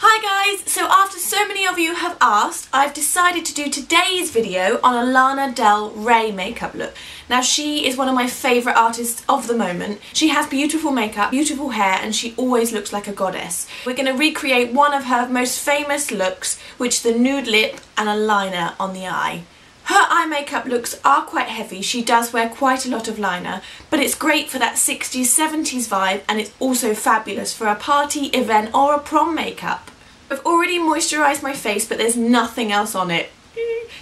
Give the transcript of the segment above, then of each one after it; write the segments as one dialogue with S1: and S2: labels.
S1: Hi guys, so after so many of you have asked, I've decided to do today's video on a Lana Del Rey makeup look. Now she is one of my favourite artists of the moment. She has beautiful makeup, beautiful hair, and she always looks like a goddess. We're going to recreate one of her most famous looks, which is the nude lip and a liner on the eye. Her eye makeup looks are quite heavy, she does wear quite a lot of liner, but it's great for that 60s, 70s vibe, and it's also fabulous for a party, event or a prom makeup. I've already moisturised my face, but there's nothing else on it.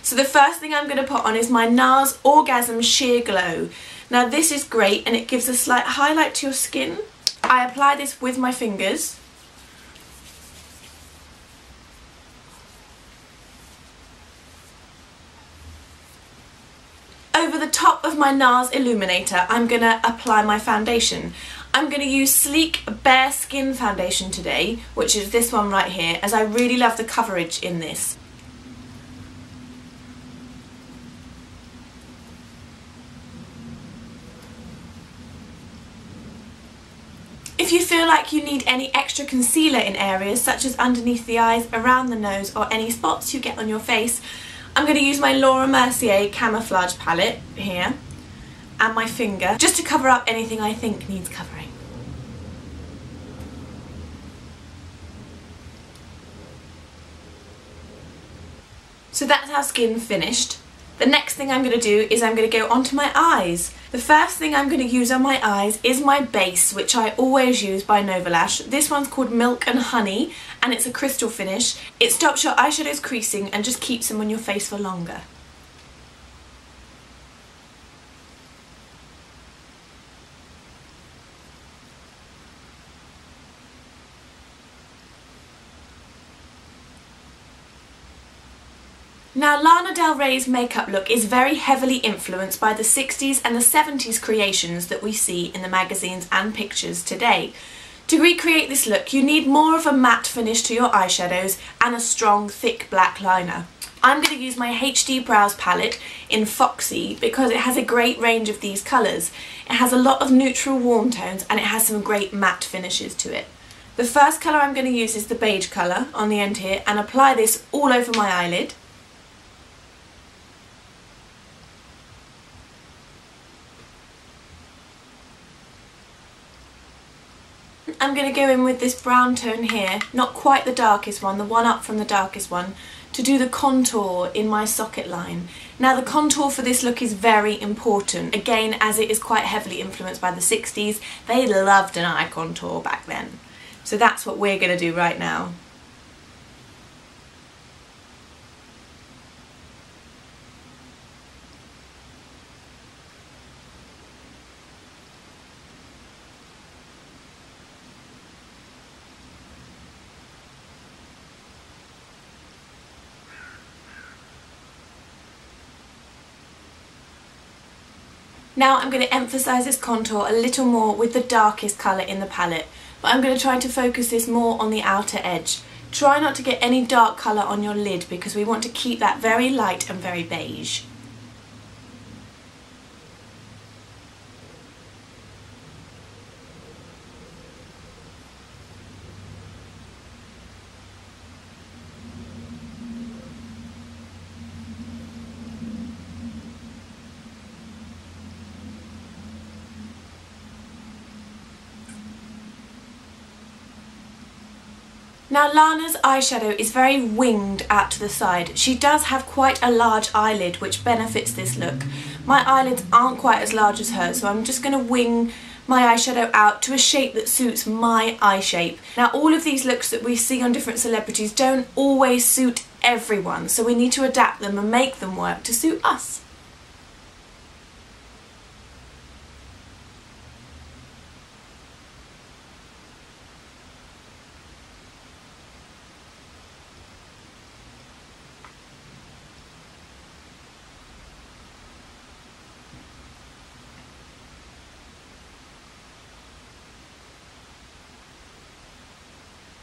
S1: So the first thing I'm going to put on is my NARS Orgasm Sheer Glow. Now this is great and it gives a slight highlight to your skin. I apply this with my fingers. Over the top of my NARS Illuminator, I'm going to apply my foundation. I'm going to use Sleek Bare Skin Foundation today, which is this one right here, as I really love the coverage in this. If you feel like you need any extra concealer in areas such as underneath the eyes, around the nose or any spots you get on your face, I'm going to use my Laura Mercier Camouflage palette here and my finger just to cover up anything I think needs covering. So that's our skin finished. The next thing I'm going to do is I'm going to go onto my eyes. The first thing I'm going to use on my eyes is my base, which I always use by Novalash. This one's called Milk and Honey and it's a crystal finish. It stops your eyeshadows creasing and just keeps them on your face for longer. Now Lana Del Rey's makeup look is very heavily influenced by the 60s and the 70s creations that we see in the magazines and pictures today. To recreate this look you need more of a matte finish to your eyeshadows and a strong thick black liner. I'm going to use my HD Brows palette in Foxy because it has a great range of these colours. It has a lot of neutral warm tones and it has some great matte finishes to it. The first colour I'm going to use is the beige colour on the end here and apply this all over my eyelid. I'm going to go in with this brown tone here, not quite the darkest one, the one up from the darkest one, to do the contour in my socket line. Now the contour for this look is very important, again as it is quite heavily influenced by the 60s. They loved an eye contour back then. So that's what we're going to do right now. Now I'm going to emphasise this contour a little more with the darkest colour in the palette, but I'm going to try to focus this more on the outer edge. Try not to get any dark colour on your lid because we want to keep that very light and very beige. Now Lana's eyeshadow is very winged out to the side. She does have quite a large eyelid which benefits this look. My eyelids aren't quite as large as hers, so I'm just going to wing my eyeshadow out to a shape that suits my eye shape. Now all of these looks that we see on different celebrities don't always suit everyone, so we need to adapt them and make them work to suit us.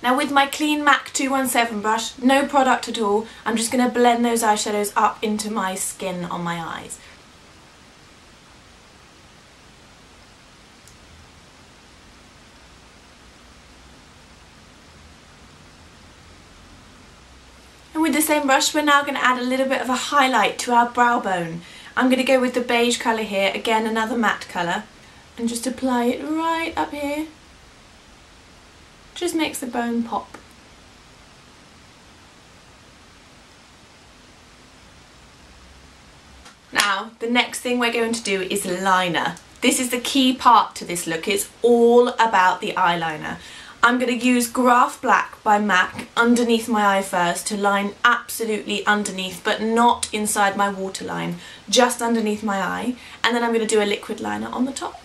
S1: Now with my clean MAC 217 brush, no product at all, I'm just going to blend those eyeshadows up into my skin on my eyes. with the same brush, we're now going to add a little bit of a highlight to our brow bone. I'm going to go with the beige colour here, again another matte colour, and just apply it right up here. Just makes the bone pop. Now, the next thing we're going to do is liner. This is the key part to this look. It's all about the eyeliner. I'm going to use Graph Black by MAC underneath my eye first to line absolutely underneath, but not inside my waterline, just underneath my eye. And then I'm going to do a liquid liner on the top.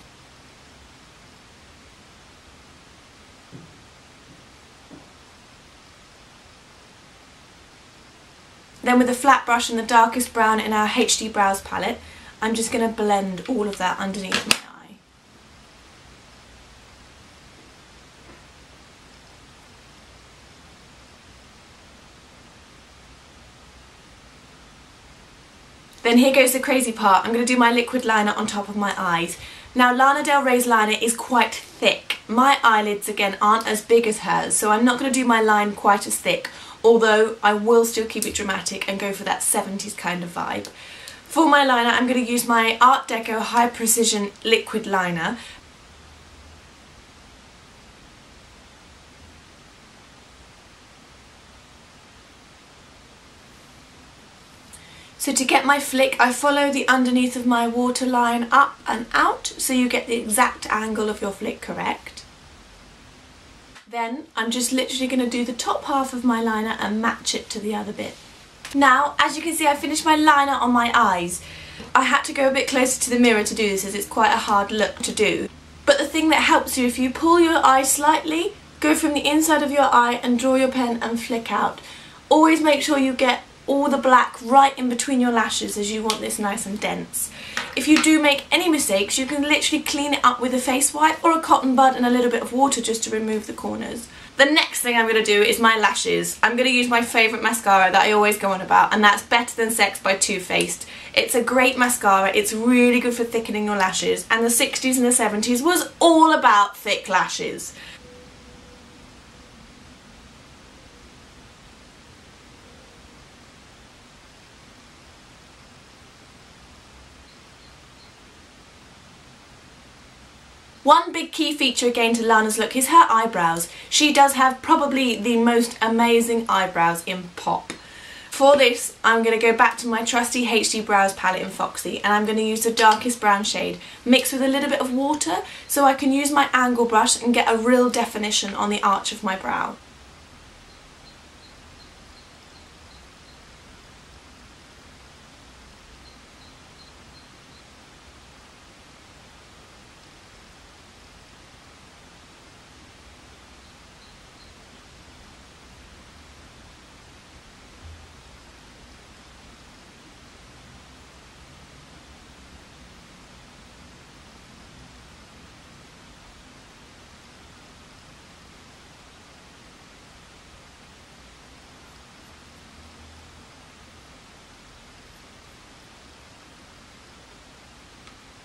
S1: Then with a flat brush and the darkest brown in our HD Brows palette, I'm just going to blend all of that underneath my eye. Then here goes the crazy part. I'm going to do my liquid liner on top of my eyes. Now, Lana Del Rey's liner is quite thick. My eyelids, again, aren't as big as hers, so I'm not going to do my line quite as thick, although I will still keep it dramatic and go for that 70s kind of vibe. For my liner, I'm going to use my Art Deco High Precision Liquid Liner. So to get my flick, I follow the underneath of my waterline up and out, so you get the exact angle of your flick correct. Then I'm just literally going to do the top half of my liner and match it to the other bit. Now, as you can see, I finished my liner on my eyes. I had to go a bit closer to the mirror to do this, as it's quite a hard look to do. But the thing that helps you, if you pull your eye slightly, go from the inside of your eye and draw your pen and flick out. Always make sure you get all the black right in between your lashes, as you want this nice and dense. If you do make any mistakes, you can literally clean it up with a face wipe or a cotton bud and a little bit of water just to remove the corners. The next thing I'm going to do is my lashes. I'm going to use my favourite mascara that I always go on about, and that's Better Than Sex by Too Faced. It's a great mascara, it's really good for thickening your lashes, and the 60s and the 70s was all about thick lashes. One big key feature again to Lana's look is her eyebrows. She does have probably the most amazing eyebrows in pop. For this, I'm going to go back to my trusty HD Brows palette in Foxy, and I'm going to use the darkest brown shade, mixed with a little bit of water, so I can use my angle brush and get a real definition on the arch of my brow.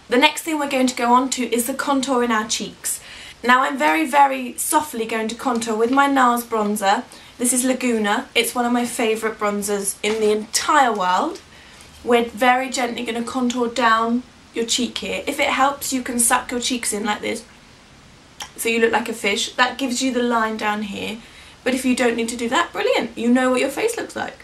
S1: The next thing we're going to go on to is the contour in our cheeks. Now I'm very, very softly going to contour with my NARS bronzer. This is Laguna. It's one of my favourite bronzers in the entire world. We're very gently going to contour down your cheek here. If it helps, you can suck your cheeks in like this, so you look like a fish. That gives you the line down here. But if you don't need to do that, brilliant. You know what your face looks like.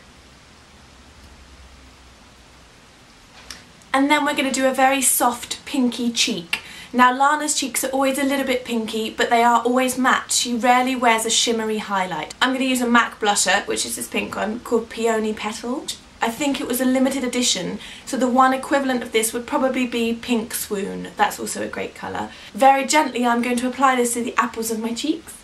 S1: And then we're going to do a very soft pinky cheek. Now Lana's cheeks are always a little bit pinky, but they are always matte. She rarely wears a shimmery highlight. I'm going to use a MAC blusher, which is this pink one, called Peony Petal. I think it was a limited edition, so the one equivalent of this would probably be Pink Swoon. That's also a great colour. Very gently I'm going to apply this to the apples of my cheeks.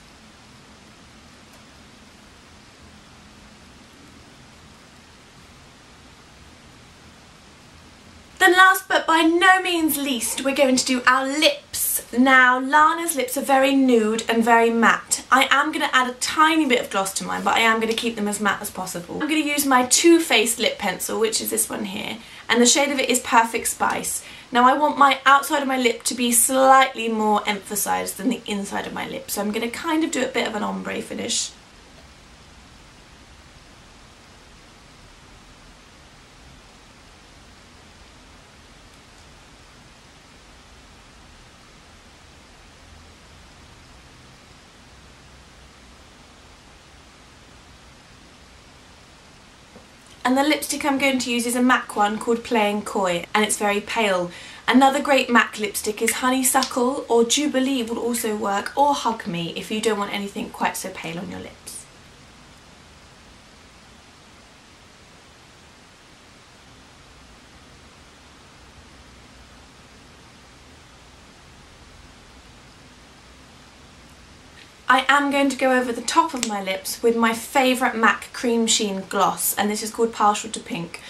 S1: Then last but by no means least, we're going to do our lips. Now Lana's lips are very nude and very matte. I am going to add a tiny bit of gloss to mine, but I am going to keep them as matte as possible. I'm going to use my Too Faced lip pencil, which is this one here, and the shade of it is Perfect Spice. Now I want my outside of my lip to be slightly more emphasised than the inside of my lip, so I'm going to kind of do a bit of an ombre finish. and the lipstick I'm going to use is a MAC one called Playing Coy, and it's very pale. Another great MAC lipstick is Honeysuckle, or Jubilee will also work, or Hug Me if you don't want anything quite so pale on your lips. I am going to go over the top of my lips with my favourite MAC Cream Sheen gloss, and this is called Partial to Pink.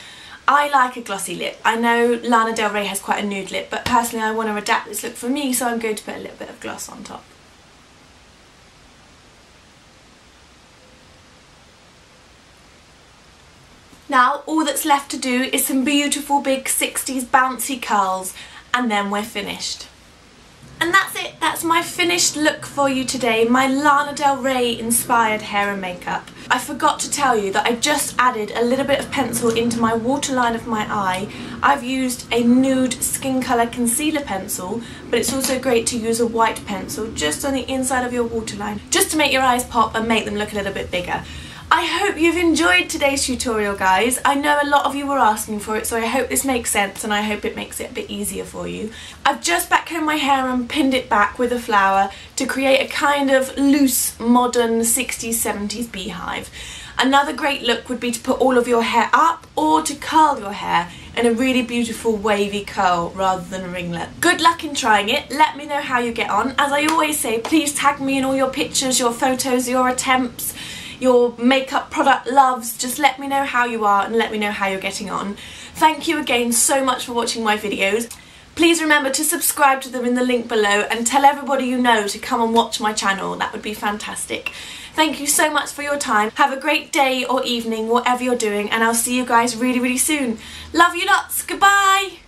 S1: I like a glossy lip. I know Lana Del Rey has quite a nude lip, but personally I want to adapt this look for me, so I'm going to put a little bit of gloss on top. Now all that's left to do is some beautiful big 60s bouncy curls, and then we're finished. And that's it, that's my finished look for you today, my Lana Del Rey inspired hair and makeup. I forgot to tell you that I just added a little bit of pencil into my waterline of my eye. I've used a nude skin colour concealer pencil, but it's also great to use a white pencil just on the inside of your waterline, just to make your eyes pop and make them look a little bit bigger. I hope you've enjoyed today's tutorial, guys. I know a lot of you were asking for it, so I hope this makes sense and I hope it makes it a bit easier for you. I've just backcombed my hair and pinned it back with a flower to create a kind of loose, modern 60s, 70s beehive. Another great look would be to put all of your hair up or to curl your hair in a really beautiful wavy curl rather than a ringlet. Good luck in trying it. Let me know how you get on. As I always say, please tag me in all your pictures, your photos, your attempts, your makeup product loves. Just let me know how you are and let me know how you're getting on. Thank you again so much for watching my videos. Please remember to subscribe to them in the link below and tell everybody you know to come and watch my channel. That would be fantastic. Thank you so much for your time. Have a great day or evening, whatever you're doing, and I'll see you guys really, really soon. Love you lots. Goodbye.